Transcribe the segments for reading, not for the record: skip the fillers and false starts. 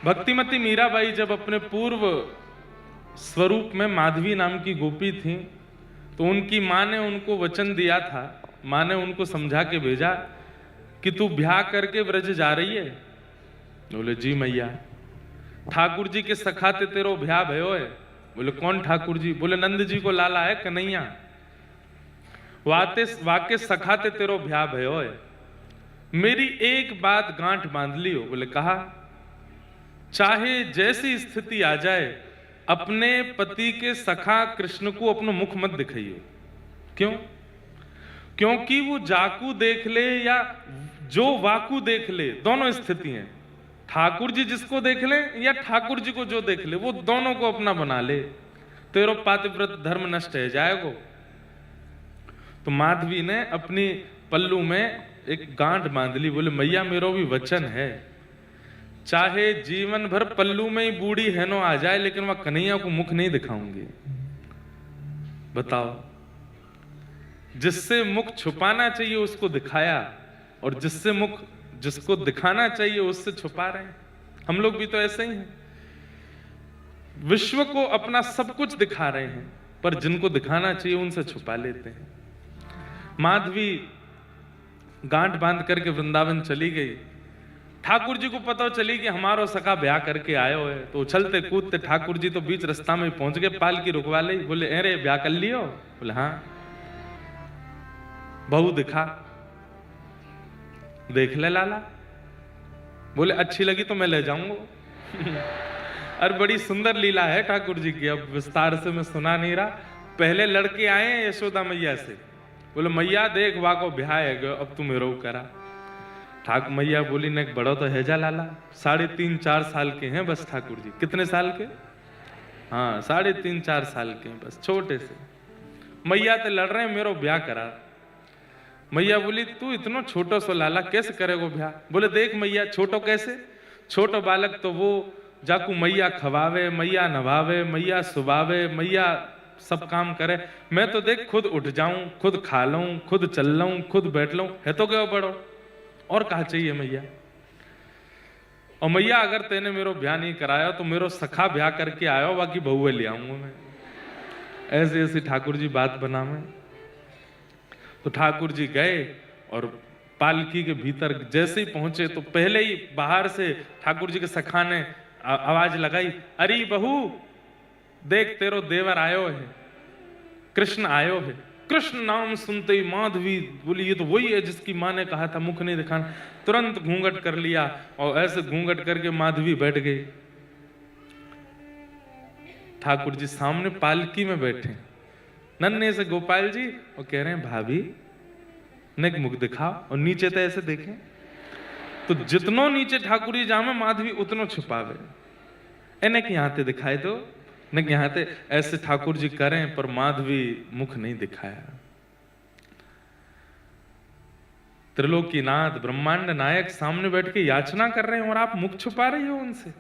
भक्तिमती मीराबाई जब अपने पूर्व स्वरूप में माधवी नाम की गोपी थी, तो उनकी माँ ने उनको वचन दिया था। माँ ने उनको समझा के भेजा कि तू ब्याह करके ब्रज जा रही है। बोले जी मैया। ठाकुर जी के सखा ते तेरो ब्याह भयो है। बोले कौन ठाकुर जी? बोले नंद जी को लाला है कन्हैया, वाके सखा ते तेरो ब्याह भयो है। मेरी एक बात गांठ बांध लियो। बोले कहा, चाहे जैसी स्थिति आ जाए अपने पति के सखा कृष्ण को अपना मुख मत दिखाइयो। क्यों? क्योंकि वो जाकू देख ले या जो वाकू देख ले, दोनों स्थिति हैं। ठाकुर जी जिसको देख ले या ठाकुर जी को जो देख ले, वो दोनों को अपना बना ले, तेरो पातिव्रत धर्म नष्ट है जाएगो। तो माधवी ने अपनी पल्लू में एक गांठ बांध ली। बोले मैया मेरो भी वचन है, चाहे जीवन भर पल्लू में ही बूढ़ी हेनो आ जाए, लेकिन वह कन्हैया को मुख नहीं दिखाऊंगी। बताओ, जिससे मुख छुपाना चाहिए उसको दिखाया, और जिसको दिखाना चाहिए उससे छुपा रहे हैं। हम लोग भी तो ऐसे ही हैं, विश्व को अपना सब कुछ दिखा रहे हैं, पर जिनको दिखाना चाहिए उनसे छुपा लेते हैं। माधवी गांठ बांध करके वृंदावन चली गई। ठाकुर जी को पता चली कि हमारो सखा ब्याह करके आयो है, तो उछलते कूदते ठाकुर जी तो बीच रास्ता में पहुंच गए, पालकी रुकवा ली। बोले अरे ब्याह कर लियो? बोले हाँ। बहू दिखा, देख ले लाला। बोले अच्छी लगी तो मैं ले जाऊंगा। और बड़ी सुंदर लीला है ठाकुर जी की, अब विस्तार से मैं सुना नहीं रहा। पहले लड़के आए हैं यशोदा मैया से। बोले मैया देख वा को ब्याह है गयो, अब तू मेरो करा। ठाकुर मैया बोली ने बड़ो तो है जा लाला, 3.5-4 साल के हैं बस ठाकुर जी। कितने साल के? हाँ 3.5-4 साल के हैं बस, छोटे से। मैया तो लड़ रहे हैं मेरो ब्याह करा। मैया बोली तू इतना छोटो सो लाला कैसे करेगो ब्याह? बोले देख मैया, छोटो कैसे? छोटो बालक तो वो जाकू मैया खवावे, मैया नवावे, मैया सुबावे, मैया सब काम करे। मैं तो देख खुद उठ जाऊं, खुद खा लूं, खुद चल लूं, खुद बैठ लूं, है तो क्या बड़ो, और कहा चाहिए मैया? और मैया अगर तेने मेरो ब्याह नहीं कराया तो मेरो सखा ब्याह करके आयो, बाकी बहुए ले आऊंगा मैं। ऐसे ऐसी ठाकुर जी बात बना में। तो ठाकुर जी गए और पालकी के भीतर जैसे ही पहुंचे तो पहले ही बाहर से ठाकुर जी के सखा ने आवाज लगाई, अरे बहू देख तेरो देवर आयो है, कृष्ण आयो है। कृष्ण नाम सुनते ही माधवी बोली ये तो वही है जिसकी माँ ने कहा था मुख नहीं दिखाना। तुरंत घूंघट कर लिया और ऐसे घूंघट करके माधवी बैठ गई। ठाकुर जी सामने पालकी में बैठे, नन्हे से गोपाल जी, और कह रहे हैं भाभी ने मुख दिखाओ, और नीचे तो ऐसे देखें। तो जितनो नीचे ठाकुर जी जामे माधवी उतनो छुपावे। इन्हें कि यहाँ दिखाए तो न कि यहाँ ऐसे ठाकुर जी करें, पर माधवी मुख नहीं दिखाया। त्रिलोकीनाथ ब्रह्मांड नायक सामने बैठ के याचना कर रहे हैं और आप मुख छुपा रही हो उनसे।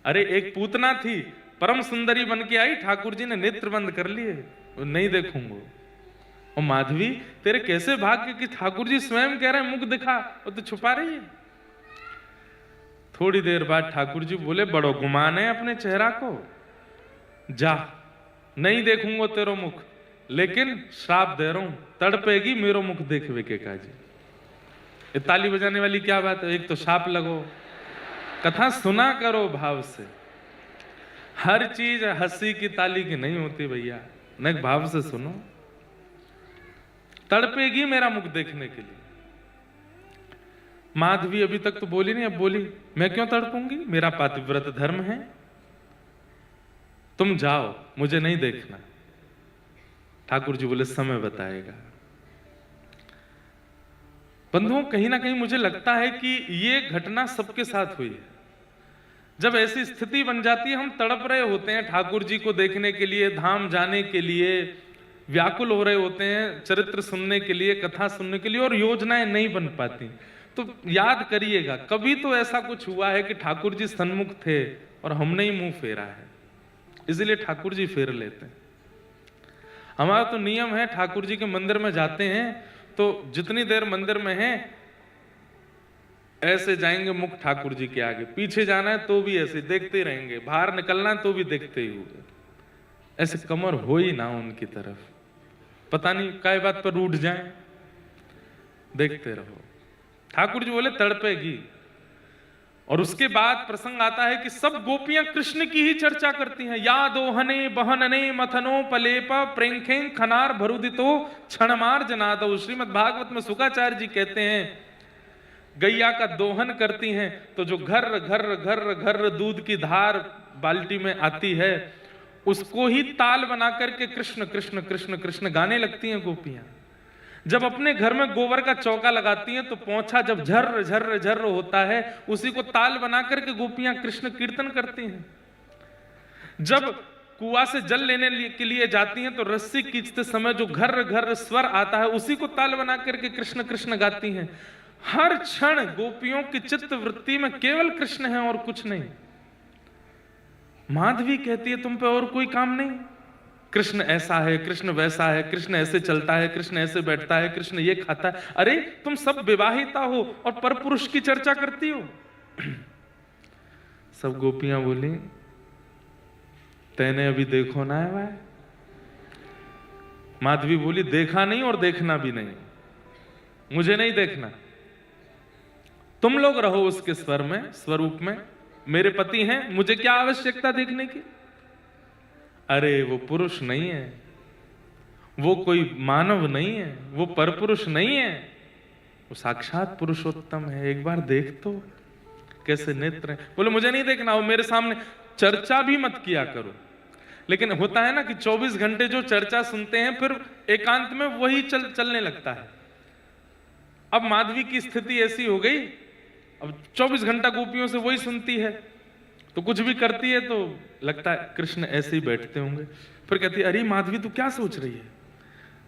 अरे एक पूतना थी, परम सुंदरी बन के आई, ठाकुर जी ने नेत्र बंद कर लिए, नहीं देखूंगा। और माधवी तेरे कैसे भाग्य कि ठाकुर जी स्वयं कह रहे हैं मुख दिखा, और तो छुपा रही है। थोड़ी देर बाद ठाकुर जी बोले बड़ो गुमान है अपने चेहरा को, जा नहीं देखूंगा तेरो मुख, लेकिन श्राप दे रहा हूं, तड़पेगी मेरो मुख देखवे के काजी। ये ताली बजाने वाली क्या बात है? एक तो शाप लगो, कथा सुना करो भाव से। हर चीज हंसी की ताली की नहीं होती भैया, न भाव से सुनो। तड़पेगी मेरा मुख देखने के लिए। माधवी अभी तक तो बोली नहीं, अब बोली मैं क्यों तड़पूंगी, मेरा पातिव्रत धर्म है, तुम जाओ मुझे नहीं देखना। ठाकुर जी बोले समय बताएगा। बंधुओं कहीं ना कहीं मुझे लगता है कि ये घटना सबके साथ हुई है। जब ऐसी स्थिति बन जाती है, हम तड़प रहे होते हैं ठाकुर जी को देखने के लिए, धाम जाने के लिए व्याकुल हो रहे होते हैं, चरित्र सुनने के लिए, कथा सुनने के लिए, और योजनाएं नहीं बन पाती। तो याद करिएगा कभी तो ऐसा कुछ हुआ है कि ठाकुर जी सन्मुख थे और हमने ही मुंह फेरा है, इसलिए ठाकुर जी फेर लेते हैं। हमारा तो नियम है, ठाकुर जी के मंदिर में जाते हैं तो जितनी देर मंदिर में है ऐसे जाएंगे मुख ठाकुर जी के आगे, पीछे जाना है तो भी ऐसे देखते रहेंगे, बाहर निकलना है तो भी देखते ही हुए, ऐसे कमर हो ही ना उनकी तरफ, पता नहीं काय बात पर रूठ जाए, देखते रहो। ठाकुर जी बोले तड़पेगी। और उसके बाद प्रसंग आता है कि सब गोपियां कृष्ण की ही चर्चा करती हैं। या दोहने बहनने मथनो पलेप प्रेंखे खनार भरुदितो क्षणमार जनादो। श्रीमद् भागवत में शुकाचार्य जी कहते हैं गैया का दोहन करती हैं तो जो घर घर घर घर दूध की धार बाल्टी में आती है उसको ही ताल बना करके कृष्ण कृष्ण कृष्ण कृष्ण गाने लगती हैं गोपियां। जब अपने घर में गोबर का चौका लगाती हैं तो पोंछा जब झर्र झर्र झर्र होता है उसी को ताल बना करके गोपियां कृष्ण कीर्तन करती हैं। जब कुआं से जल लेने के लिए जाती हैं तो रस्सी खींचते समय जो घर घर स्वर आता है उसी को ताल बना करके कृष्ण कृष्ण गाती हैं। हर क्षण गोपियों की चित्त वृत्ति में केवल कृष्ण है और कुछ नहीं। माधवी कहती है तुम पे और कोई काम नहीं, कृष्ण ऐसा है, कृष्ण वैसा है, कृष्ण ऐसे चलता है, कृष्ण ऐसे बैठता है, कृष्ण ये खाता है। अरे तुम सब विवाहिता हो और परपुरुष की चर्चा करती हो। सब गोपियां बोली तैने अभी देखो ना है भाई। माधवी बोली देखा नहीं और देखना भी नहीं, मुझे नहीं देखना, तुम लोग रहो उसके स्वर में स्वरूप में, मेरे पति हैं, मुझे क्या आवश्यकता देखने की। अरे वो पुरुष नहीं है, वो कोई मानव नहीं है, वो परपुरुष नहीं है, वो साक्षात पुरुषोत्तम है, एक बार देख तो कैसे नेत्र है। बोले मुझे नहीं देखना, वो मेरे सामने चर्चा भी मत किया करो। लेकिन होता है ना कि 24 घंटे जो चर्चा सुनते हैं फिर एकांत में वही चलने लगता है। अब माधवी की स्थिति ऐसी हो गई, अब 24 घंटा गोपियों से वही सुनती है तो कुछ भी करती है तो लगता है कृष्ण ऐसे ही बैठते होंगे। फिर कहती है अरे माधवी तू क्या सोच रही है।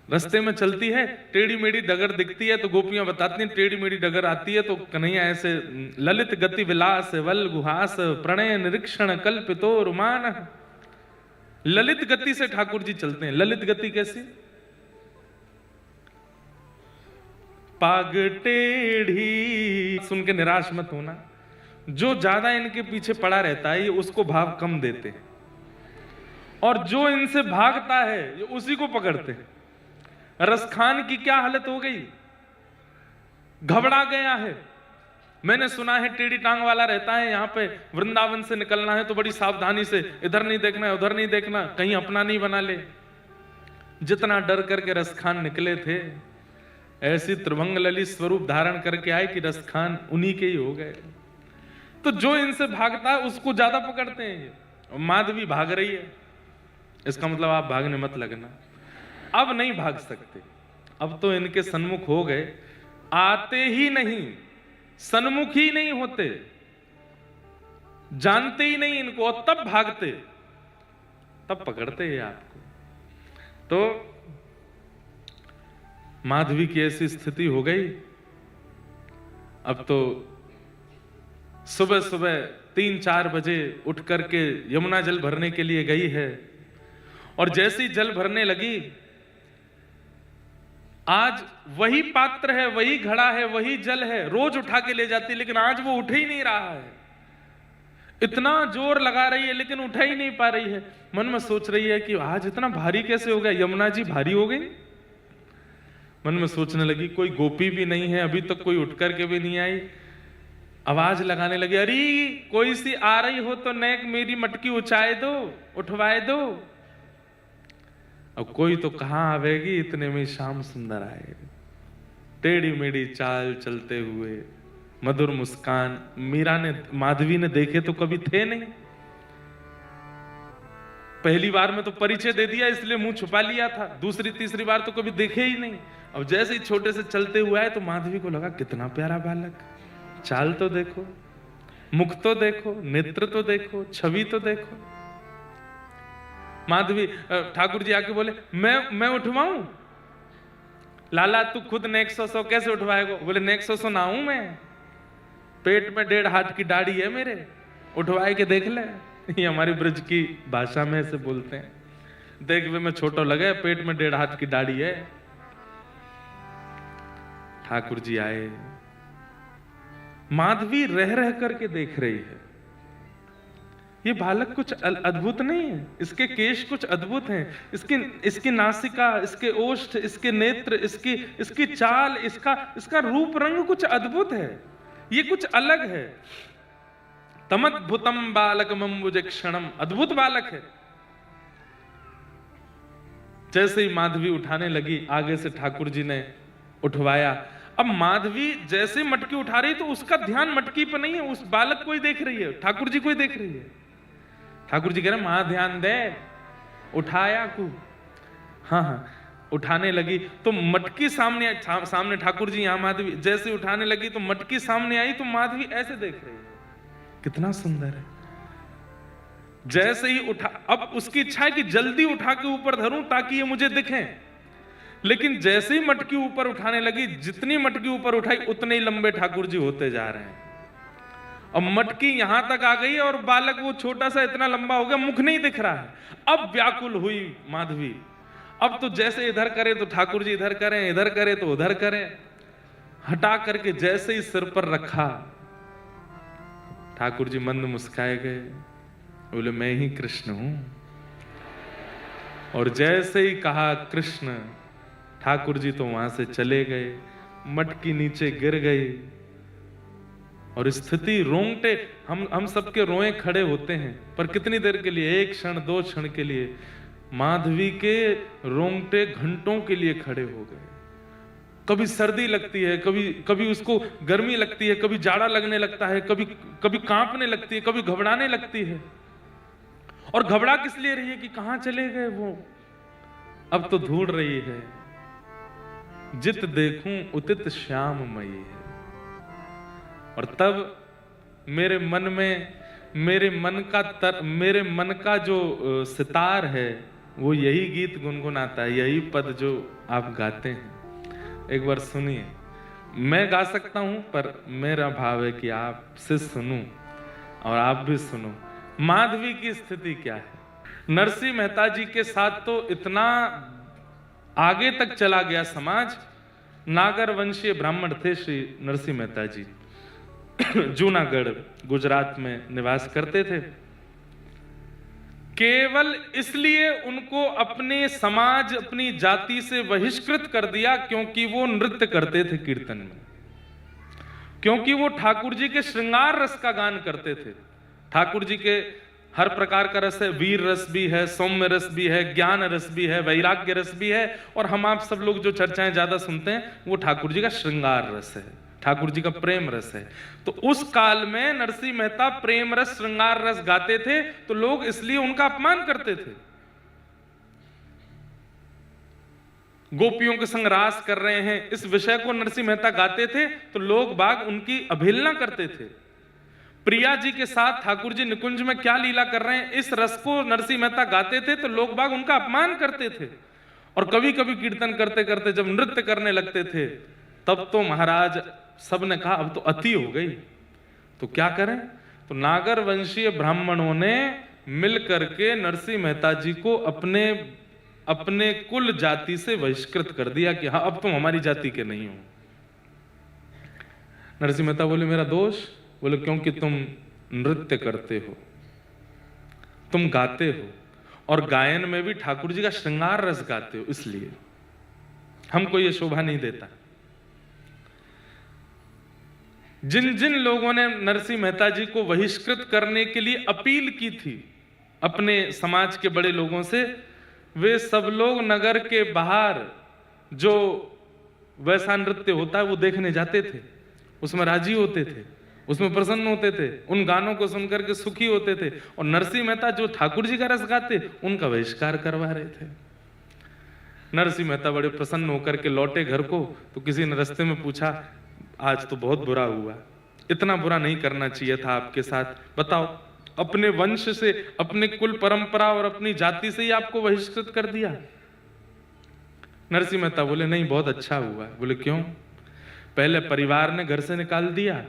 रास्ते में चलती है टेढ़ी मेढ़ी डगर दिखती है तो गोपियां बताती हैं टेढ़ी मेढ़ी डगर आती है तो कन्हैया ऐसे ललित गति विलास वल गुहास प्रणय निरीक्षण कल्पितो रुमान। ललित गति से ठाकुर जी चलते हैं। ललित गति कैसी, पाग टेढ़ी। सुन के निराश मत होना, जो ज्यादा इनके पीछे पड़ा रहता है ये उसको भाव कम देते हैं और जो इनसे भागता है ये उसी को पकड़ते हैं। रसखान की क्या हालत हो गई, घबरा गया है। मैंने सुना है टेढ़ी टांग वाला रहता है यहाँ पे, वृंदावन से निकलना है तो बड़ी सावधानी से इधर नहीं देखना है उधर नहीं देखना, कहीं अपना नहीं बना ले। जितना डर करके रसखान निकले थे ऐसी त्रिभंग ललित स्वरूप धारण करके आए कि रसखान उन्हीं के ही हो गए। तो जो इनसे भागता है उसको ज्यादा पकड़ते हैं ये। माधवी भाग रही है, इसका मतलब आप भागने मत लगना। अब नहीं भाग सकते, अब तो इनके सन्मुख हो गए, आते ही नहीं, सन्मुख ही नहीं होते, जानते ही नहीं इनको और तब भागते, तब पकड़ते हैं आपको। तो माधवी की ऐसी स्थिति हो गई। अब तो सुबह सुबह 3-4 बजे उठ करके यमुना जल भरने के लिए गई है और जैसी जल भरने लगी, आज वही पात्र है, वही घड़ा है, वही जल है, रोज उठा के ले जाती, लेकिन आज वो उठ ही नहीं रहा है। इतना जोर लगा रही है लेकिन उठा ही नहीं पा रही है। मन में सोच रही है कि आज इतना भारी कैसे हो गया, यमुना जी भारी हो गई। मन में सोचने लगी कोई गोपी भी नहीं है, अभी तक कोई उठ करके भी नहीं आई। आवाज लगाने लगी, अरे कोई सी आ रही हो तो नेक मेरी मटकी उचाए दो, उठवाए दो। अब कोई तो कहां आवेगी, इतने में श्याम सुंदर आए, टेढ़ी मेढ़ी चाल चलते हुए, मधुर मुस्कान। मीरा ने माधवी ने देखे तो कभी थे नहीं, पहली बार में तो परिचय दे दिया इसलिए मुंह छुपा लिया था, दूसरी तीसरी बार तो कभी देखे ही नहीं। अब जैसे ही छोटे से चलते हुए आए तो माधवी को लगा कितना प्यारा बालक, चाल तो देखो, मुख तो देखो, नेत्र तो देखो, छवि तो देखो। माधवी ठाकुर जी आके बोले मैं उठवाऊं? लाला तू खुद नेक 100 कैसे उठवाएगा? बोले नेक 100 ना हूं मैं, पेट में 1.5 हाथ की दाढ़ी है मेरे, उठवाए के देख ले। ये हमारी ब्रज की भाषा में ऐसे बोलते हैं, देख वे में छोटा लगे, पेट में 1.5 हाथ की दाढ़ी है। ठाकुर जी आए, माधवी रह रह करके देख रही है। ये बालक कुछ अद्भुत नहीं है, इसके केश कुछ अद्भुत हैं, इसकी नासिका, इसके ओष्ठ, इसके नेत्र, इसकी चाल, इसका रूप रंग कुछ अद्भुत है, ये कुछ अलग है। तमद्भुतम बालकमंबुज क्षणम, अद्भुत बालक है। जैसे ही माधवी उठाने लगी, आगे से ठाकुर जी ने उठवाया। अब माधवी जैसे मटकी उठा रही तो उसका ध्यान मटकी पर नहीं है, उस बालक को ही देख रही है, ठाकुर जी को ही देख रही है। ठाकुर जी कह रहे मां ध्यान दे, उठाया को। हाँ हाँ, उठाने लगी तो मटकी सामने ठाकुर जी, यहां माधवी जैसे उठाने लगी तो मटकी सामने आई तो माधवी ऐसे देख रही है, कितना सुंदर है। जैसे ही उठा, अब उसकी इच्छा है कि जल्दी उठा के ऊपर धरूं ताकि ये मुझे दिखें, लेकिन जैसे ही मटकी ऊपर उठाने लगी, जितनी मटकी ऊपर उठाई उतने ही लंबे ठाकुर जी होते जा रहे हैं। अब मटकी यहां तक आ गई और बालक वो छोटा सा इतना लंबा हो गया, मुख नहीं दिख रहा है। अब व्याकुल हुई माधवी, अब तो जैसे इधर करे तो ठाकुर जी इधर करें, इधर करे तो उधर करें। हटा करके जैसे ही सिर पर रखा, ठाकुर जी मंद मुस्काए गए, बोले मैं ही कृष्ण हूं। और जैसे ही कहा कृष्ण, ठाकुर जी तो वहां से चले गए, मटकी नीचे गिर गई। और स्थिति रोंगटे, हम सबके रोए खड़े होते हैं, पर कितनी देर के लिए, एक क्षण, दो क्षण के लिए। माधवी के रोंगटे घंटों के लिए खड़े हो गए। कभी सर्दी लगती है, कभी उसको गर्मी लगती है, कभी जाड़ा लगने लगता है, कभी कांपने लगती है, कभी घबराने लगती है। और घबरा किस लिए रही है कि कहां चले गए वो, अब तो ढूंढ रही है। जित देखूं उतित श्याममयी है। और तब मेरे मन का जो सितार है वो यही गीत गुनगुनाता है, यही पद जो आप गाते हैं। एक बार सुनिए, मैं गा सकता हूं पर मेरा भाव है कि आपसे सुनूं और आप भी सुनो। माधवी की स्थिति क्या है। नरसिंह मेहता जी के साथ तो इतना आगे तक चला गया समाज। नागर वंशीय ब्राह्मण थे श्री नरसिंह मेहता जी, जूनागढ़ गुजरात में निवास करते थे। केवल इसलिए उनको अपने समाज, अपनी जाति से बहिष्कृत कर दिया क्योंकि वो नृत्य करते थे कीर्तन में, क्योंकि वो ठाकुर जी के श्रृंगार रस का गान करते थे। ठाकुर जी के हर प्रकार का रस है, वीर रस भी है, सौम्य रस भी है, ज्ञान रस भी है, वैराग्य रस भी है। और हम आप सब लोग जो चर्चाएं ज्यादा सुनते हैं वो ठाकुर जी का श्रृंगार रस है, ठाकुर जी का प्रेम रस है। तो उस काल में नरसिंह मेहता प्रेम रस, श्रृंगार रस गाते थे तो लोग इसलिए उनका अपमान करते थे। गोपियों के संग रास कर रहे हैं, इस विषय को नरसिंह मेहता गाते थे तो लोग बाग उनकी अवहेलना करते थे। प्रिया जी के साथ ठाकुर जी निकुंज में क्या लीला कर रहे हैं, इस रस को नरसिंह मेहता गाते थे तो लोग बाग उनका अपमान करते थे। और कभी कभी कीर्तन करते करते जब नृत्य करने लगते थे तब तो महाराज सब ने कहा अब तो अति हो गई, तो क्या करें। तो नागर वंशीय ब्राह्मणों ने मिल करके नरसिंह मेहता जी को अपने कुल जाति से बहिष्कृत कर दिया कि हाँ अब तुम हमारी जाति के नहीं हो। नरसिंह मेहता बोले मेरा दोष, बोले क्योंकि तुम नृत्य करते हो, तुम गाते हो, और गायन में भी ठाकुर जी का श्रृंगार रस गाते हो, इसलिए हमको ये शोभा नहीं देता। जिन जिन लोगों ने नरसिंह मेहता जी को बहिष्कृत करने के लिए अपील की थी अपने समाज के बड़े लोगों से, वे सब लोग नगर के बाहर जो वैसा नृत्य होता है वो देखने जाते थे, उसमें राजी होते थे, उसमें प्रसन्न होते थे, उन गानों को सुनकर के सुखी होते थे। और नरसिंह मेहता जो ठाकुर जी का रस गाते उनका बहिष्कार करवा रहे थे। नरसिंह मेहता बड़े प्रसन्न होकर के लौटे घर को तो किसी ने रास्ते में पूछा आज तो बहुत बुरा हुआ, इतना बुरा नहीं करना चाहिए था आपके साथ, बताओ अपने वंश से, अपने कुल परंपरा और अपनी जाति से ही आपको बहिष्कृत कर दिया। नरसिंह मेहता बोले नहीं बहुत अच्छा हुआ। बोले क्यों। पहले परिवार ने घर से निकाल दिया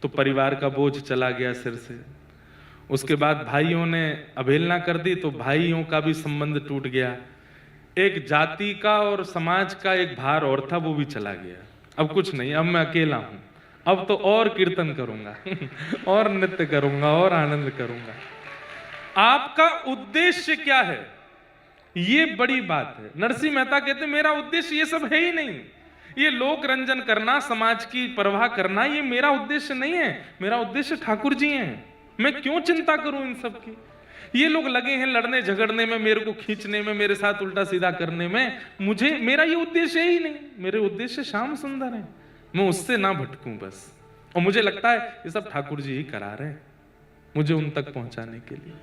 तो परिवार का बोझ चला गया सिर से, उसके बाद भाइयों ने अवहेलना कर दी तो भाइयों का भी संबंध टूट गया, एक जाति का और समाज का एक भार और था वो भी चला गया। अब कुछ नहीं, अब मैं अकेला हूं, अब तो और कीर्तन करूंगा और नृत्य करूंगा और आनंद करूंगा। आपका उद्देश्य क्या है, ये बड़ी बात है। नरसिंह मेहता कहते मेरा उद्देश्य ये सब है ही नहीं, ये लोक रंजन करना, समाज की परवाह करना, ये मेरा उद्देश्य नहीं है। मेरा उद्देश्य ठाकुर जी हैं। मैं क्यों चिंता करूं इन सब की? ये लोग लगे हैं लड़ने झगड़ने में, मेरे को खींचने में, मेरे साथ उल्टा सीधा करने में। मुझे मेरा ये उद्देश्य ही नहीं। मेरे उद्देश्य श्याम सुंदर है, मैं उससे ना भटकूं बस। और मुझे लगता है ये सब ठाकुर जी ही करा रहे हैं मुझे उन तक पहुंचाने के लिए।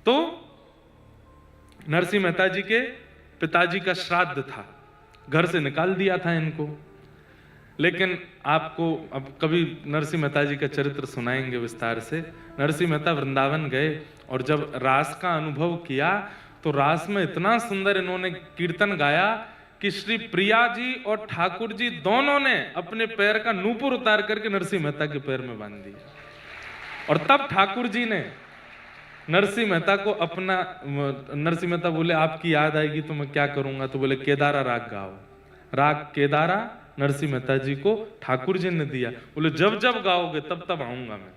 तो नरसिंह मेहता जी के पिताजी का श्राद्ध था, घर से निकाल दिया था इनको। लेकिन आपको अब कभी नरसिंह मेहता जी का चरित्र सुनाएंगे विस्तार से। नरसिंह मेहता वृंदावन गए और जब रास का अनुभव किया तो रास में इतना सुंदर इन्होंने कीर्तन गाया कि श्री प्रिया जी और ठाकुर जी दोनों ने अपने पैर का नूपुर उतार करके नरसिंह मेहता के पैर में बांध दिया। और तब ठाकुर जी ने नरसिंह मेहता को अपना, नरसिंह मेहता बोले आपकी याद आएगी तो मैं क्या करूंगा, तो बोले केदारा राग गाओ। राग केदारा नरसिंह मेहता जी को ठाकुर जी ने दिया। बोले जब जब गाओगे तब तब आऊंगा मैं।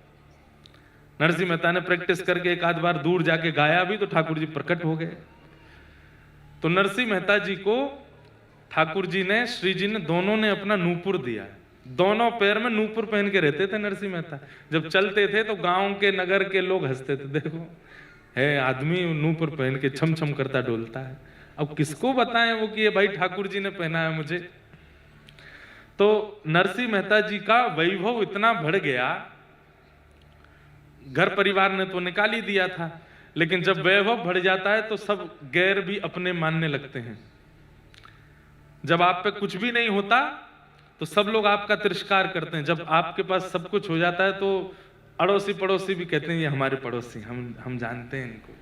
नरसिंह मेहता ने प्रैक्टिस करके एक आध बार दूर जाके गाया भी तो ठाकुर जी प्रकट हो गए। तो नरसिंह मेहता जी को ठाकुर जी ने, श्री जी ने, दोनों ने अपना नूपुर दिया। दोनों पैर में नूपुर पहन के रहते थे नरसिंह मेहता। जब चलते थे तो गांव के नगर के लोग हंसते थे, देखो है आदमी नूपुर पहन के छम छम करता डोलता है। अब किसको बताएं वो कि ये भाई ठाकुर जी ने पहना है मुझे। तो नरसिंह मेहता जी का वैभव इतना बढ़ गया, घर परिवार ने तो निकाल ही दिया था, लेकिन जब वैभव बढ़ जाता है तो सब गैर भी अपने मानने लगते हैं। जब आप पे कुछ भी नहीं होता तो सब लोग आपका तिरस्कार करते हैं। जब आपके पास सब कुछ हो जाता है तो अड़ोसी पड़ोसी भी कहते हैं ये हमारे पड़ोसी, हम जानते हैं इनको।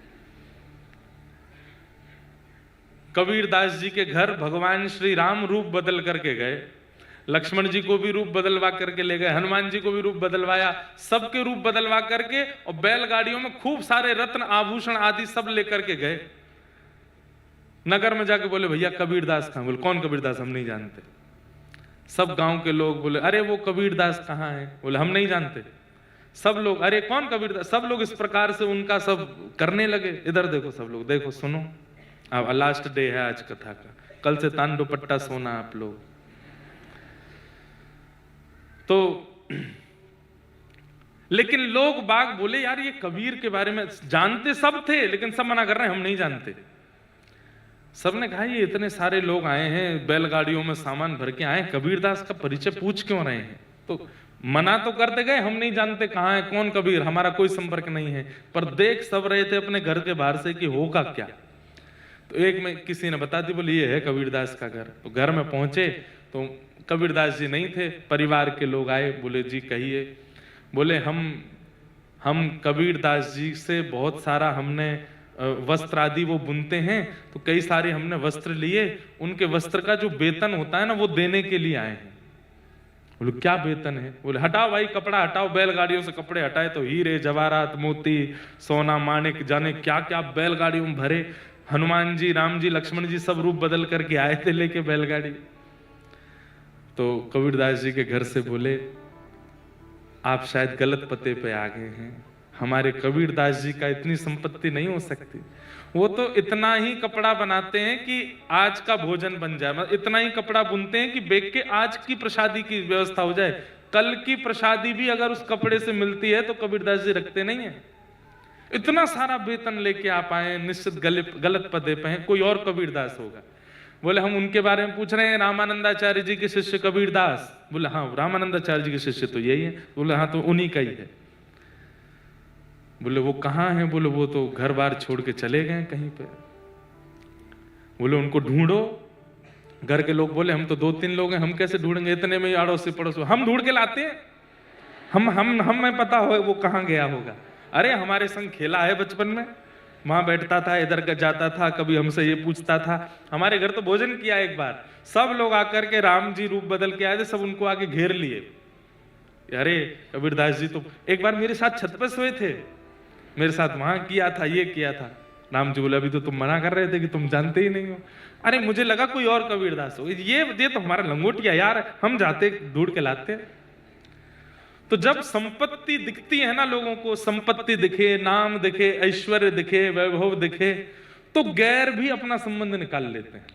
कबीर दास जी के घर भगवान श्री राम रूप बदल करके गए, लक्ष्मण जी को भी रूप बदलवा करके ले गए, हनुमान जी को भी रूप बदलवाया, सबके रूप बदलवा करके और बैलगाड़ियों में खूब सारे रत्न आभूषण आदि सब लेकर के गए। नगर में जाके बोले भैया कबीर दास कहां? बोले कौन कबीर दास? हम नहीं जानते। सब गांव के लोग बोले अरे वो कबीर दास कहां है? बोले हम नहीं जानते। सब लोग अरे कौन कबीर दास? सब लोग इस प्रकार से उनका सब करने लगे। इधर देखो सब लोग, देखो सुनो, अब लास्ट डे है आज कथा का, कल से तांडो पट्टा सोना आप लोग। तो लेकिन लोग बाग बोले यार ये कबीर के बारे में जानते सब थे, लेकिन सब मना कर रहे हैं हम नहीं जानते। सबने कहा ये इतने सारे लोग आए हैं, बैलगाड़ियों में सामान भर के आए, कबीरदास का परिचय पूछ क्यों रहे हैं? तो मना तो करते गए हम नहीं जानते कहां है, कौन कबीर, हमारा कोई संपर्क नहीं है। पर देख सब रहे थे अपने घर के बाहर से कि होगा क्या। तो एक में किसी ने बता दी, बोले ये है कबीरदास का घर। तो घर में पहुंचे तो कबीरदास जी नहीं थे, परिवार के लोग आए। बोले जी कहिए। बोले हम कबीरदास जी से बहुत सारा हमने वस्त्र आदि वो बुनते हैं, तो कई सारे हमने वस्त्र लिए, उनके वस्त्र का जो वेतन होता है ना वो देने के लिए आए हैं। बोले क्या वेतन है? बोले हटाओ भाई कपड़ा हटाओ। बैलगाड़ियों से कपड़े हटाए तो हीरे जवाहरात मोती सोना माणिक जाने क्या क्या बैलगाड़ियों में भरे। हनुमान जी, राम जी, लक्ष्मण जी सब रूप बदल करके आए थे लेके बैलगाड़ी। तो कबीरदास जी के घर से बोले आप शायद गलत पते पे आ गए हैं, हमारे कबीरदास जी का इतनी संपत्ति नहीं हो सकती। वो तो इतना ही कपड़ा बनाते हैं कि आज का भोजन बन जाए, मतलब इतना ही कपड़ा बुनते हैं कि बेच के आज की प्रसादी की व्यवस्था हो जाए, कल की प्रसादी भी अगर उस कपड़े से मिलती है तो कबीरदास जी रखते नहीं है। इतना सारा वेतन लेके आप आए, निश्चित गलत पदे पे हैं, कोई और कबीरदास होगा। बोले हम उनके बारे में पूछ रहे हैं, रामानंदाचार्य जी के शिष्य कबीरदास। बोले हाँ रामानंदाचार्य जी के शिष्य तो यही है। बोले हाँ तो उन्हीं का ही है। बोले वो कहाँ है? बोले वो तो घर बार छोड़ के चले गए कहीं पे। बोले उनको ढूंढो। घर के लोग बोले हम तो 2-3 लोग हैं, हम कैसे ढूंढेंगे, इतने में अड़ोसी पड़ोसी हम ढूंढ के लाते हैं, हमें पता हो वो कहाँ गया होगा। अरे हमारे संग खेला है बचपन में, वहां बैठता था, इधर का जाता था, कभी हमसे ये पूछता था। हमारे घर तो भोजन किया एक बार, सब लोग आकर के राम जी रूप बदल के आए थे, सब उनको आके घेर लिए। अरे कबीरदास जी तो एक बार मेरे साथ छत पे सोए थे, मेरे साथ वहां किया था, ये किया था। राम जी बोले अभी तो तुम मना कर रहे थे कि तुम जानते ही नहीं हो। अरे मुझे लगा कोई और कबीरदास हो, ये तो हमारा लंगोटिया यार, हम जाते ढूंढ के लाते। तो जब संपत्ति दिखती है ना लोगों को, संपत्ति दिखे, नाम दिखे, ऐश्वर्य दिखे, वैभव दिखे, तो गैर भी अपना संबंध निकाल लेते हैं।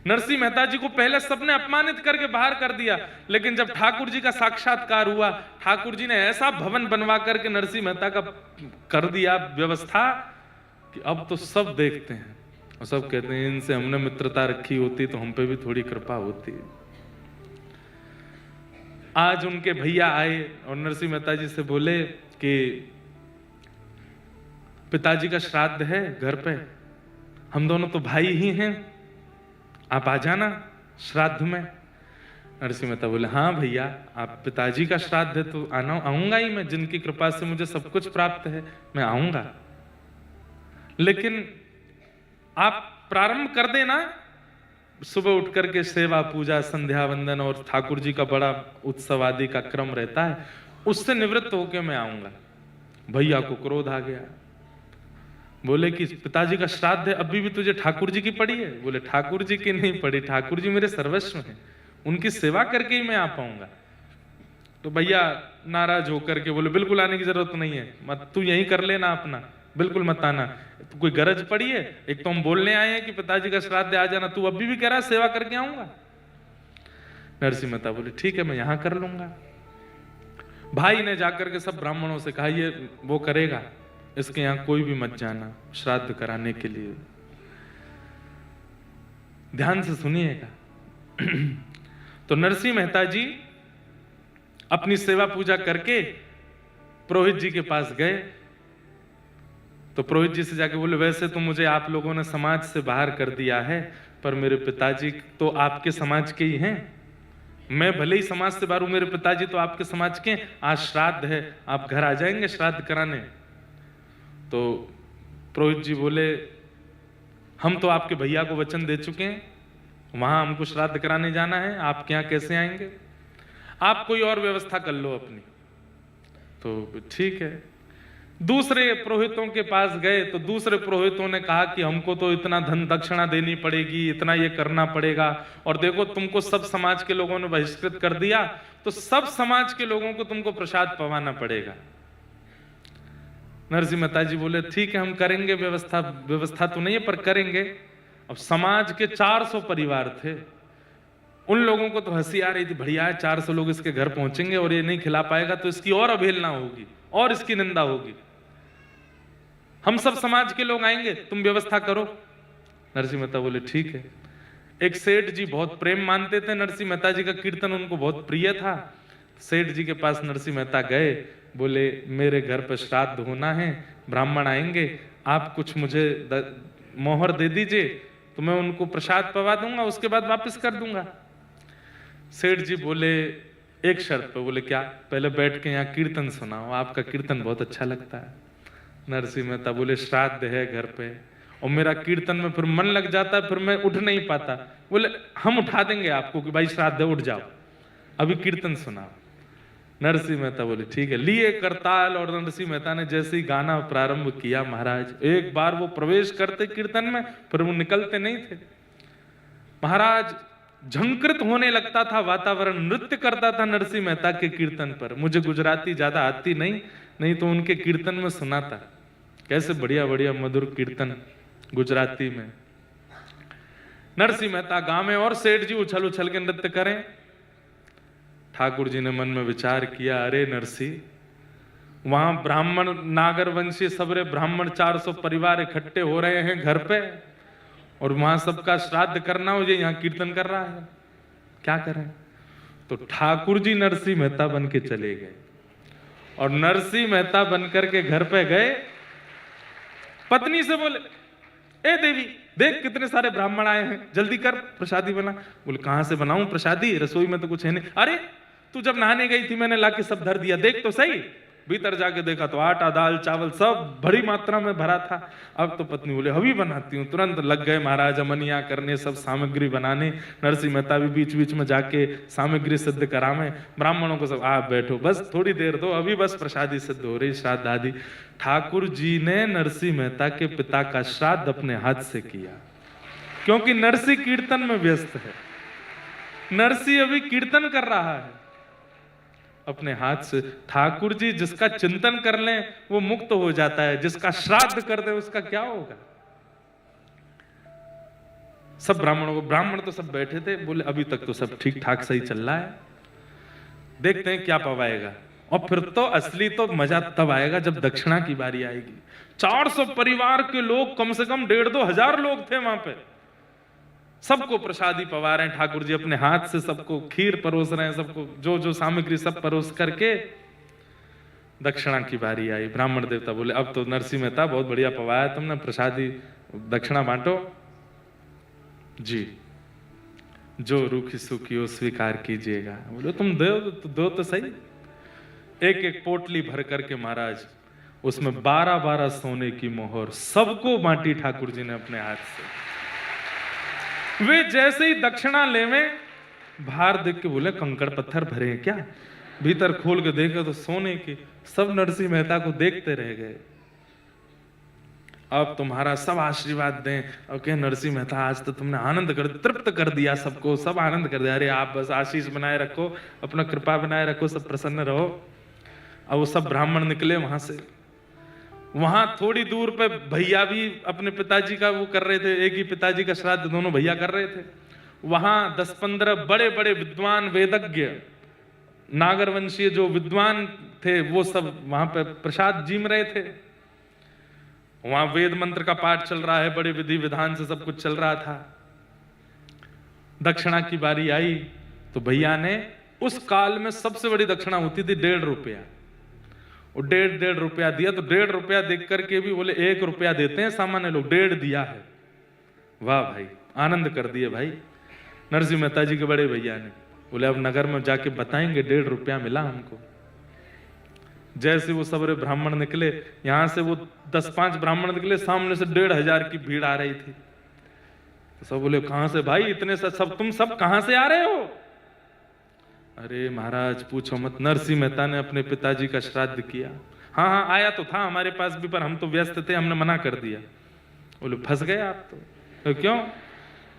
नरसिंह मेहता जी को पहले सबने अपमानित करके बाहर कर दिया, लेकिन जब ठाकुर जी का साक्षात्कार हुआ, ठाकुर जी ने ऐसा भवन बनवा करके नरसिंह मेहता का कर दिया व्यवस्था कि अब तो सब देखते हैं और सब कहते हैं इनसे हमने मित्रता रखी होती तो हम पे भी थोड़ी कृपा होती। आज उनके भैया आए और नरसिंह मेहता जी से बोले कि पिताजी का श्राद्ध है घर पे, हम दोनों तो भाई ही हैं, आप आ जाना श्राद्ध में। नरसिंह मेहता बोले हाँ भैया, आप पिताजी का श्राद्ध है तो आऊंगा ही मैं, जिनकी कृपा से मुझे सब कुछ प्राप्त है मैं आऊंगा, लेकिन आप प्रारंभ कर देना, सुबह उठ करके सेवा पूजा संध्या वंदन और ठाकुर जी का बड़ा उत्सव आदि का क्रम रहता है, उससे निवृत्त होकर मैं आऊंगा। भैया को क्रोध आ गया, बोले कि पिताजी का श्राद्ध है, अभी भी तुझे ठाकुर जी की पड़ी है? बोले ठाकुर जी की नहीं पड़ी, ठाकुर जी मेरे सर्वस्व हैं, उनकी सेवा करके ही मैं आ पाऊंगा। तो भैया नाराज होकर के बोले बिल्कुल आने की जरूरत नहीं है, मत तू यहीं कर लेना अपना, बिल्कुल मत आना, तो कोई गरज पड़ी है? एक तो हम बोलने आए हैं कि पिताजी का श्राद्ध आ जाना, तू अभी भी कह रहा है सेवा करके आऊंगा। नरसिंह मेहता बोले ठीक है मैं यहां कर लूंगा। भाई ने जाकर के सब ब्राह्मणों से कहा ये वो करेगा, इसके यहां कोई भी मत जाना श्राद्ध कराने के लिए। ध्यान से सुनिएगा। तो नरसिंह मेहता जी अपनी सेवा पूजा करके पुरोहित जी के पास गए, तो पुरोहित जी से जाके बोले वैसे तो मुझे आप लोगों ने समाज से बाहर कर दिया है, पर मेरे पिताजी तो आपके समाज के ही हैं, मैं भले ही समाज से बाहर हूं, मेरे पिताजी तो आपके समाज के, आज श्राद्ध है, आप घर आ जाएंगे श्राद्ध कराने? तो पुरोहित जी बोले हम तो आपके भैया को वचन दे चुके हैं, वहां हमको श्राद्ध कराने जाना है, आपके यहां कैसे आएंगे? आप कोई और व्यवस्था कर लो अपनी। तो ठीक है, दूसरे पुरोहितों के पास गए तो दूसरे पुरोहितों ने कहा कि हमको तो इतना धन दक्षिणा देनी पड़ेगी, इतना ये करना पड़ेगा, और देखो तुमको सब समाज के लोगों ने बहिष्कृत कर दिया, तो सब समाज के लोगों को तुमको प्रसाद पवाना पड़ेगा। नरसिंह मेहता जी बोले ठीक है हम करेंगे व्यवस्था, व्यवस्था तो नहीं है पर करेंगे। अब समाज के 400 परिवार थे, उन लोगों को तो हंसी आ रही थी, बढ़िया है 400 लोग इसके घर पहुंचेंगे और ये नहीं खिला पाएगा तो इसकी और अवहेलना होगी और इसकी निंदा होगी, हम सब समाज के लोग आएंगे, तुम व्यवस्था करो। नरसिंह मेहता बोले ठीक है। एक सेठ जी बहुत प्रेम मानते थे, नरसिंह मेहता जी का कीर्तन उनको बहुत प्रिय था। सेठ जी के पास नरसिंह मेहता गए, बोले मेरे घर पर श्राद्ध होना है, ब्राह्मण आएंगे, आप कुछ मुझे मोहर दे दीजिए तो मैं उनको प्रसाद पवा दूंगा, उसके बाद वापस कर दूंगा। सेठ जी बोले एक शर्त पे। बोले क्या? पहले बैठ के यहाँ कीर्तन सुनाओ, आपका कीर्तन बहुत अच्छा लगता है। नरसिंह मेहता बोले श्राद्ध है घर पे और मेरा कीर्तन में फिर मन लग जाता है, फिर मैं उठ नहीं पाता। बोले हम उठा देंगे आपको कि भाई श्राद्ध है, उठ जाओ, अभी कीर्तन सुनाओ। नरसिंह मेहता बोले ठीक है। लिए करताल और नरसिंह मेहता ने जैसे ही गाना प्रारंभ किया, महाराज एक बार वो प्रवेश करते कीर्तन में, फिर वो निकलते नहीं थे। महाराज झंकृत होने लगता था वातावरण, नृत्य करता था नरसिंह मेहता के कीर्तन पर। मुझे गुजराती ज्यादा आती नहीं तो उनके कीर्तन में सुना था, कैसे बढ़िया बढ़िया मधुर कीर्तन गुजराती में। नरसिंह मेहता गावे और सेठ जी उछल उछल के नृत्य करें। ठाकुर जी ने मन में विचार किया, अरे नरसिंह, वहां ब्राह्मण नागर वंशी सबरे ब्राह्मण 400 परिवार इकट्ठे हो रहे हैं घर पे, और वहां सबका श्राद्ध करना हो, ये यहाँ कीर्तन कर रहा है, क्या करें? तो ठाकुर जी नरसिंह मेहता बन के चले गए, और नरसिंह मेहता बनकर के घर पे गए। पत्नी से बोले, ए देवी देख कितने सारे ब्राह्मण आए हैं, जल्दी कर प्रसादी बना। बोले कहां से बनाऊं प्रसादी, रसोई में तो कुछ है नहीं। अरे तू जब नहाने गई थी मैंने लाके सब धर दिया, देख तो सही। भीतर जाके देखा तो आटा दाल चावल सब बड़ी मात्रा में भरा था। अब तो पत्नी बोले अभी बनाती हूँ। तुरंत लग गए महाराज अमनिया करने, सब सामग्री बनाने। नरसिंह मेहता भी बीच बीच में जाके सामग्री सिद्ध करावे। ब्राह्मणों को सब आप बैठो, बस थोड़ी देर दो, अभी बस प्रसादी सिद्ध हो रही, श्राद्ध आदि। ठाकुर जी ने नरसिंह मेहता के पिता का श्राद्ध अपने हाथ से किया, क्योंकि नरसिंह कीर्तन में व्यस्त है। नरसिंह अभी कीर्तन कर रहा है अपने हाथ से। ठाकुर जी जिसका चिंतन कर लें वो मुक्त हो जाता है, जिसका श्राद्ध कर दे उसका क्या होगा। सब ब्राह्मण तो सब बैठे थे, बोले अभी तक तो सब ठीक ठाक सही चल रहा है, देखते हैं क्या पवाएगा। और फिर तो असली तो मजा तब आएगा जब दक्षिणा की बारी आएगी। 400 परिवार के लोग, कम से कम 1,500 हजार लोग थे वहां पे, सबको प्रसादी पवा रहे हैं। ठाकुर जी अपने हाथ से सबको खीर परोस रहे हैं, सबको जो जो सामग्री सब परोस करके दक्षिणा की बारी आई। ब्राह्मण देवता बोले अब तो नरसिंह मेहता बहुत बढ़िया पवाया तुमने, प्रसादी दक्षिणा बांटो। जी, जो रूखी सूखी हो स्वीकार कीजिएगा। बोले तुम दो तो सही। एक एक पोटली भर करके महाराज उसमें 12-12 सोने की मोहर सबको बांटी ठाकुर जी ने अपने हाथ से। वे जैसे ही दक्षिणा लेवे, बाहर देख के बोले कंकड़ पत्थर भरे हैं क्या। भीतर खोल के देखे तो सोने की। सब नरसिंह मेहता को देखते रह गए। अब तुम्हारा सब आशीर्वाद दें। और कहे नरसिंह मेहता आज तो तुमने आनंद कर, तृप्त कर दिया सबको, सब आनंद कर दिया। अरे आप बस आशीष बनाए रखो, अपना कृपा बनाए रखो, सब प्रसन्न रहो। अब वो सब ब्राह्मण निकले वहां से। वहां थोड़ी दूर पे भैया भी अपने पिताजी का वो कर रहे थे, एक ही पिताजी का श्राद्ध दोनों भैया कर रहे थे। वहां 10-15 बड़े बड़े विद्वान वेदज्ञ नागर वंशीय जो विद्वान थे वो सब वहां पे प्रसाद जीम रहे थे। वहां वेद मंत्र का पाठ चल रहा है, बड़े विधि विधान से सब कुछ चल रहा था। दक्षिणा की बारी आई तो भैया ने, उस काल में सबसे बड़ी दक्षिणा होती थी 1.5 रुपया। वो 1.5 रुपया दिया। तो 1.5 रुपया देख करके भी बोले 1 रुपया देते हैं सामान्य लोग, 1.5 दिया है। वाह भाई, आनंद कर दिए भाई नरसिंह मेहता जी के बड़े भैया ने। बोले अब नगर में जाके बताएंगे 1.5 रुपया मिला हमको। जैसे वो सबरे ब्राह्मण निकले, यहां से वो 10-5 ब्राह्मण निकले, सामने से 1,500 की भीड़ आ रही थी। तो सब बोले कहां से भाई इतने सब तुम सब कहां से आ रहे हो। अरे महाराज पूछो मत, नरसिंह मेहता ने अपने पिताजी का श्राद्ध किया। हाँ हाँ आया तो था हमारे पास भी, पर हम तो व्यस्त थे, हमने मना कर दिया। बोले फंस गए आप तो क्यों,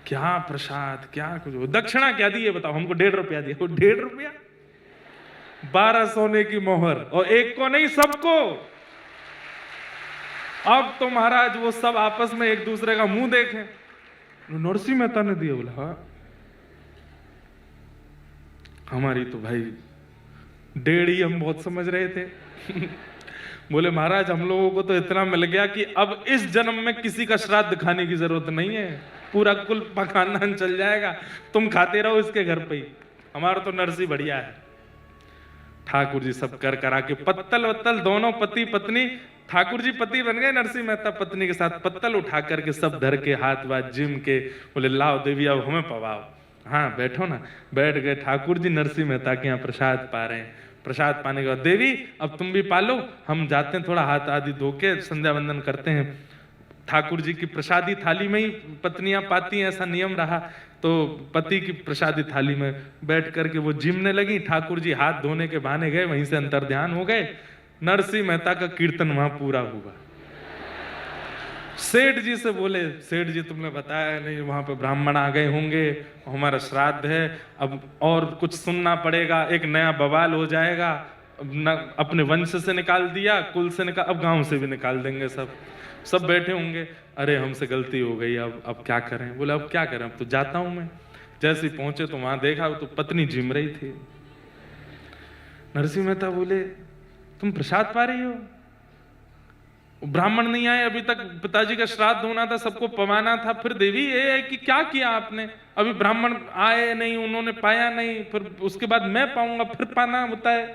क्या प्रसाद क्या कुछ, दक्षिणा क्या दी है बताओ। हमको 1.5 रुपया दिया। 1.5 रुपया, 12 सोने की मोहर, और एक को नहीं सबको। अब तो महाराज वो सब आपस में एक दूसरे का मुंह देखें। नरसिंह मेहता ने दिया। बोला हाँ हमारी तो भाई 1.5 ही हम बहुत समझ रहे थे। बोले महाराज हम लोगों को तो इतना मिल गया कि अब इस जन्म में किसी का श्राद्ध खाने की जरूरत नहीं है, पूरा कुल खानदान चल जाएगा, तुम खाते रहो इसके घर पे ही, हमारा तो नरसिंह बढ़िया है। ठाकुर जी सब कर करा के पत्तल वत्तल दोनों पति पत्नी, ठाकुर जी पति बन गए, नरसिंह मेहता पत्नी के साथ पत्तल उठा करके सब धर के हाथ वाथ जिम के। बोले लाओ देवी अब हमें पवाओ। हाँ बैठो ना। बैठ गए। ठाकुर जी नरसिंह मेहता के यहाँ प्रसाद पा रहे हैं। प्रसाद पाने के बाद देवी अब तुम भी पालो, हम जाते हैं थोड़ा हाथ आदि धो के संध्या वंदन करते हैं। ठाकुर जी की प्रसादी थाली में ही पत्नियां पाती हैं, ऐसा नियम रहा। तो पति की प्रसादी थाली में बैठ करके वो जिमने लगी। ठाकुर जी हाथ धोने के बहाने गए, वहीं से अंतर ध्यान हो गए। नरसिंह मेहता का कीर्तन वहां पूरा हुआ। सेठ जी से बोले सेठ जी तुमने बताया नहीं, वहां पे ब्राह्मण आ गए होंगे, हमारा श्राद्ध है, अब और कुछ सुनना पड़ेगा, एक नया बवाल हो जाएगा। अपने वंश से निकाल दिया, कुल से निकाल, अब गांव से भी निकाल देंगे। सब बैठे होंगे। अरे हमसे गलती हो गई, अब क्या करें। बोले अब क्या करें, अब तो जाता हूं मैं। जैसे ही पहुंचे तो वहां देखा तो पत्नी जिम रही थी। नरसिंह मेहता बोले तुम प्रसाद पा रही हो, ब्राह्मण नहीं आए अभी तक, पिताजी का श्राद्ध होना था, सबको पवाना था, फिर देवी ये है कि क्या किया आपने, अभी ब्राह्मण आए नहीं, उन्होंने पाया नहीं, फिर उसके बाद मैं पाऊंगा, फिर पाना होता है।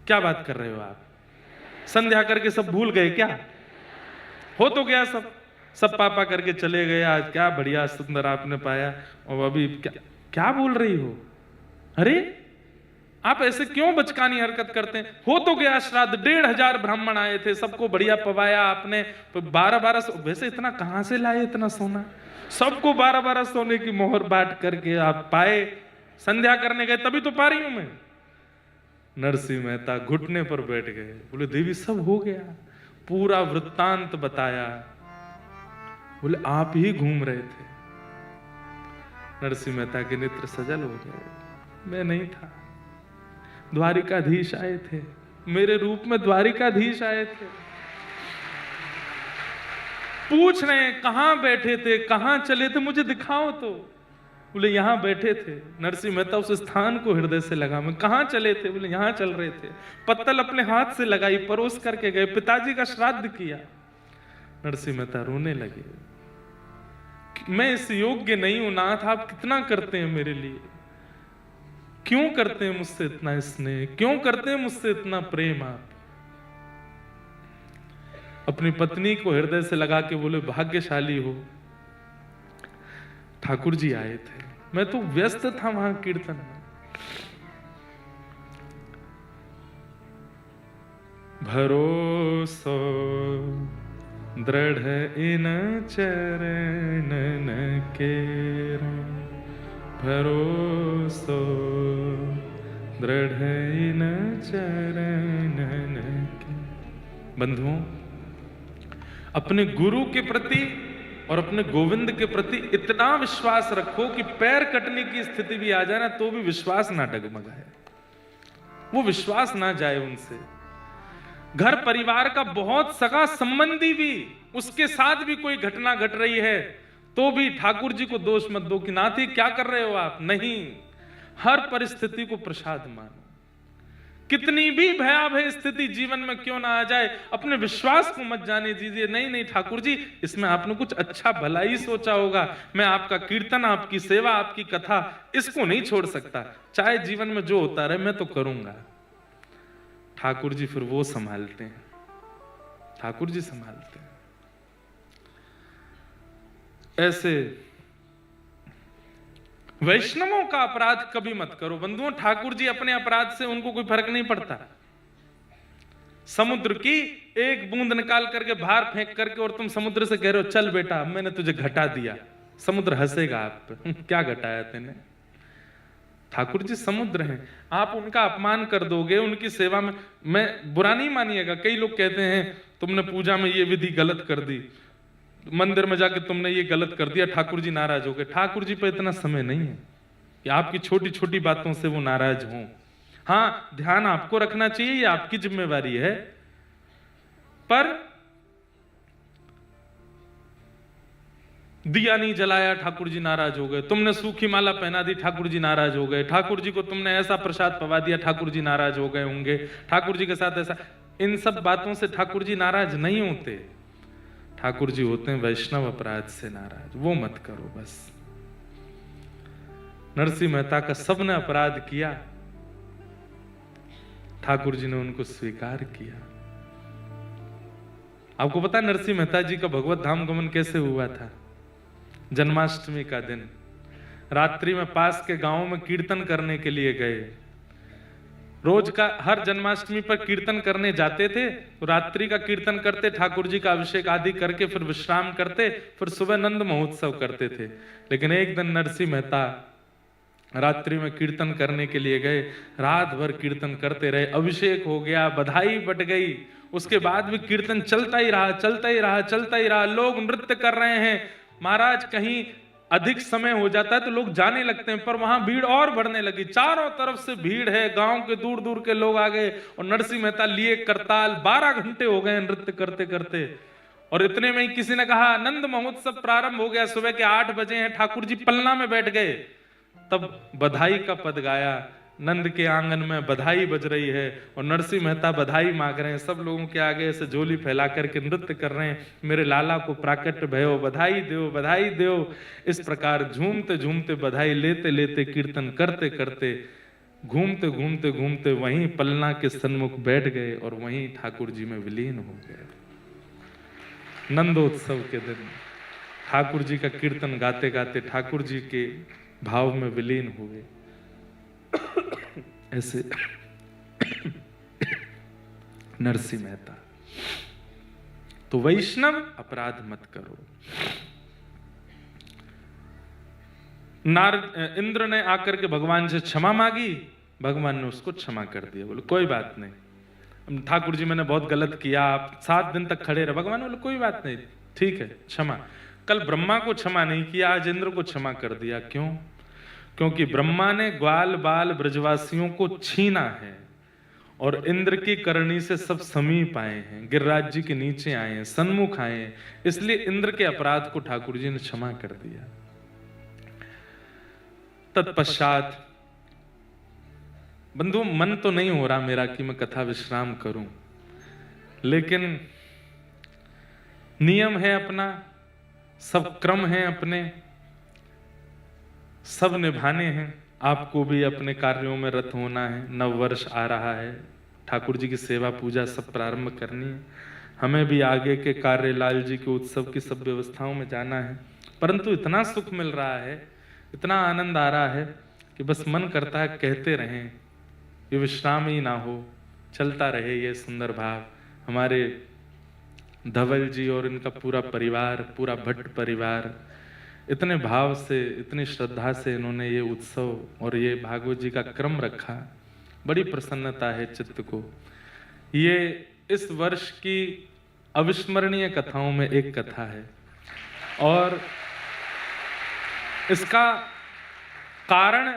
क्या बात कर रहे हो आप, संध्या करके सब भूल गए क्या, हो तो गया सब पापा करके चले गए, आज क्या बढ़िया सुंदर आपने पाया, और अभी क्या बोल रही हो। अरे आप ऐसे क्यों बचकानी हरकत करते हैं? हो तो गया श्राद्ध, 1500 ब्राह्मण आए थे, सबको बढ़िया पवाया आपने, 12-12 वैसे इतना कहां से लाए इतना सोना? सबको 12-12 सोने की मोहर बांट करके आप पाए। संध्या करने गए तभी तो पा रही हूं मैं। नरसिंह मेहता घुटने पर बैठ गए, बोले देवी सब हो गया, पूरा वृत्तांत बताया। बोले आप ही घूम रहे थे। नरसिंह मेहता के नेत्र सजल हो गए, मैं नहीं था, द्वारिकाधीश आए थे, मेरे रूप में द्वारिकाधीश आए थे। पूछ रहे हैं कहां बैठे थे, कहां चले थे, मुझे दिखाओ तो। बोले यहां बैठे थे। नरसिंह मेहता उस स्थान को हृदय से लगा, मैं कहां चले थे? बोले यहां चल रहे थे। पत्तल अपने हाथ से लगाई, परोस करके गए, पिताजी का श्राद्ध किया। नरसिंह मेहता रोने लगे, मैं इस योग्य नहीं हूं नाथ, आप कितना करते हैं मेरे लिए, क्यों करते हैं मुझसे इतना स्नेह, क्यों करते हैं मुझसे इतना प्रेम? आप अपनी पत्नी को हृदय से लगा के बोले भाग्यशाली हो, ठाकुर जी आए थे, मैं तो व्यस्त था वहां कीर्तन में। भरोसो दृढ़ इन चरणन केरा, भरोसो दृढ़ इन चरणन के। बंधुओं, अपने गुरु के प्रति और अपने गोविंद के प्रति इतना विश्वास रखो कि पैर कटने की स्थिति भी आ जाए ना तो भी विश्वास ना डगमगाए, वो विश्वास ना जाए उनसे। घर परिवार का बहुत सगा संबंधी भी, उसके साथ भी कोई घटना घट रही है तो भी ठाकुर जी को दोष मत दो कि नाती क्या कर रहे हो आप। नहीं, हर परिस्थिति को प्रसाद मानो। कितनी भी भयावह स्थिति जीवन में क्यों ना आ जाए, अपने विश्वास को मत जाने दीजिए। नहीं नहीं ठाकुर जी, इसमें आपने कुछ अच्छा भला ही सोचा होगा, मैं आपका कीर्तन, आपकी सेवा, आपकी कथा, इसको नहीं छोड़ सकता, चाहे जीवन में जो होता रहे मैं तो करूंगा। ठाकुर जी फिर वो संभालते हैं, ठाकुर जी संभालते हैं। ऐसे वैष्णवों का अपराध कभी मत करो बंधुओं। ठाकुर जी अपने अपराध से उनको कोई फर्क नहीं पड़ता। समुद्र की एक बूंद निकाल करके बाहर फेंक करके और तुम समुद्र से कह रहे हो चल बेटा मैंने तुझे घटा दिया, समुद्र हंसेगा आप पे, क्या घटाया तेने? ठाकुर जी समुद्र हैं, आप उनका अपमान कर दोगे उनकी सेवा में। मैं बुरा नहीं मानिएगा, कई लोग कहते हैं तुमने पूजा में ये विधि गलत कर दी, मंदिर में जाके तुमने ये गलत कर दिया, ठाकुर जी नाराज हो गए। ठाकुर जी पे इतना समय नहीं है कि आपकी छोटी छोटी बातों से वो नाराज हों। हाँ, ध्यान आपको रखना चाहिए, ये आपकी जिम्मेवारी है, पर दिया नहीं जलाया ठाकुर जी नाराज हो गए, तुमने सूखी माला पहना दी ठाकुर जी नाराज हो गए, ठाकुर जी को तुमने ऐसा प्रसाद पवा दिया ठाकुर जी नाराज हो गए होंगे, ठाकुर जी के साथ ऐसा। इन सब बातों से ठाकुर जी नाराज नहीं होते। ठाकुर जी होते हैं वैष्णव अपराध से नाराज, वो मत करो बस। नरसिंह मेहता का सबने अपराध किया, ठाकुर जी ने उनको स्वीकार किया। आपको पता है नरसिंह मेहता जी का भगवत धाम गमन कैसे हुआ था? जन्माष्टमी का दिन रात्रि में पास के गांव में कीर्तन करने के लिए गए। रोज का हर जन्माष्टमी पर कीर्तन करने जाते थे, तो रात्रि का कीर्तन करते, ठाकुर जी का अभिषेक आदि करके फिर विश्राम करते, फिर सुबह नंद महोत्सव करते थे। लेकिन एक दिन नरसिंह मेहता रात्रि में कीर्तन करने के लिए गए, रात भर कीर्तन करते रहे, अभिषेक हो गया, बधाई बट गई, उसके बाद भी कीर्तन चलता ही रहा, चलता ही रहा, चलता ही रहा। लोग नृत्य कर रहे हैं, महाराज कहीं अधिक समय हो जाता है तो लोग जाने लगते हैं, पर वहां भीड़ और बढ़ने लगी, चारों तरफ से भीड़ है, गांव के दूर दूर के लोग आ गए और नरसिंह मेहता लिए करताल, 12 घंटे हो गए नृत्य करते करते। और इतने में ही किसी ने कहा नंद महोत्सव प्रारंभ हो गया, सुबह के 8 बजे हैं, ठाकुर जी पलना में बैठ गए। तब बधाई का पद गाया, नंद के आंगन में बधाई बज रही है और नरसिंह मेहता बधाई मांग रहे हैं, सब लोगों के आगे ऐसे झोली फैला करके नृत्य कर रहे हैं, मेरे लाला को प्राकट्य भयो, बधाई दो, बधाई दो। इस प्रकार झूमते झूमते, बधाई लेते लेते, कीर्तन करते करते, घूमते घूमते घूमते वहीं पलना के सन्मुख बैठ गए और वहीं ठाकुर जी में विलीन हो गए। नंदोत्सव के दिन ठाकुर जी का कीर्तन गाते गाते ठाकुर जी के भाव में विलीन हुए। ऐसे नरसिंह मेहता। तो वैष्णव अपराध मत करो। इंद्र ने आकर के भगवान से क्षमा मांगी, भगवान ने उसको क्षमा कर दिया। बोले कोई बात नहीं ठाकुर जी, मैंने बहुत गलत किया, आप 7 दिन तक खड़े रहे। भगवान बोले कोई बात नहीं, ठीक है क्षमा। कल ब्रह्मा को क्षमा नहीं किया, आज इंद्र को क्षमा कर दिया। क्यों? क्योंकि ब्रह्मा ने ग्वाल बाल ब्रजवासियों को छीना है और इंद्र की करनी से सब समीप आए हैं, गिरिराज जी के नीचे आए हैं, सन्मुख आए हैं, इसलिए इंद्र के अपराध को ठाकुर जी ने क्षमा कर दिया। तत्पश्चात बंधु, मन तो नहीं हो रहा मेरा कि मैं कथा विश्राम करूं, लेकिन नियम है अपना, सब क्रम है अपने, सब निभाने हैं। आपको भी अपने कार्यों में रत होना है, नव वर्ष आ रहा है, ठाकुर जी की सेवा पूजा सब प्रारंभ करनी है, हमें भी आगे के कार्य लाल जी के उत्सव की सब व्यवस्थाओं में जाना है। परंतु इतना सुख मिल रहा है, इतना आनंद आ रहा है कि बस मन करता है कहते रहें, ये विश्राम ही ना हो, चलता रहे ये सुंदर भाव। हमारे धवल जी और इनका पूरा परिवार, पूरा भट्ट परिवार इतने भाव से, इतनी श्रद्धा से इन्होंने ये उत्सव और ये भागवत जी का क्रम रखा, बड़ी प्रसन्नता है चित्त को। ये इस वर्ष की अविस्मरणीय कथाओं में एक कथा है और इसका कारण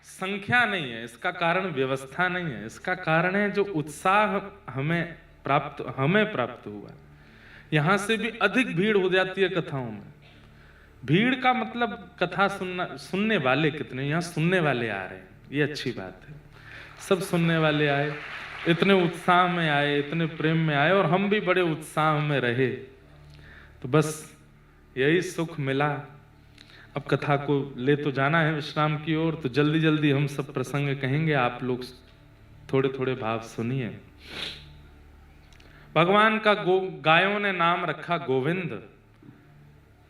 संख्या नहीं है, इसका कारण व्यवस्था नहीं है, इसका कारण है जो उत्साह हमें प्राप्त हुआ। यहां से भी अधिक भीड़ हो जाती है कथाओं में। भीड़ का मतलब कथा सुनने वाले कितने, यहां सुनने वाले आ रहे हैं, ये अच्छी बात है। सब सुनने वाले आए, इतने उत्साह में आए, इतने प्रेम में आए और हम भी बड़े उत्साह में रहे, तो बस यही सुख मिला। अब कथा को ले तो जाना है विश्राम की ओर, तो जल्दी जल्दी हम सब प्रसंग कहेंगे, आप लोग थोड़े थोड़े भाव सुनिए। भगवान का गायों ने नाम रखा गोविंद।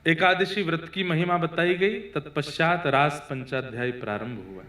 एकादशी व्रत की महिमा बताई गई, तत्पश्चात रास पंचाध्याय प्रारंभ हुआ।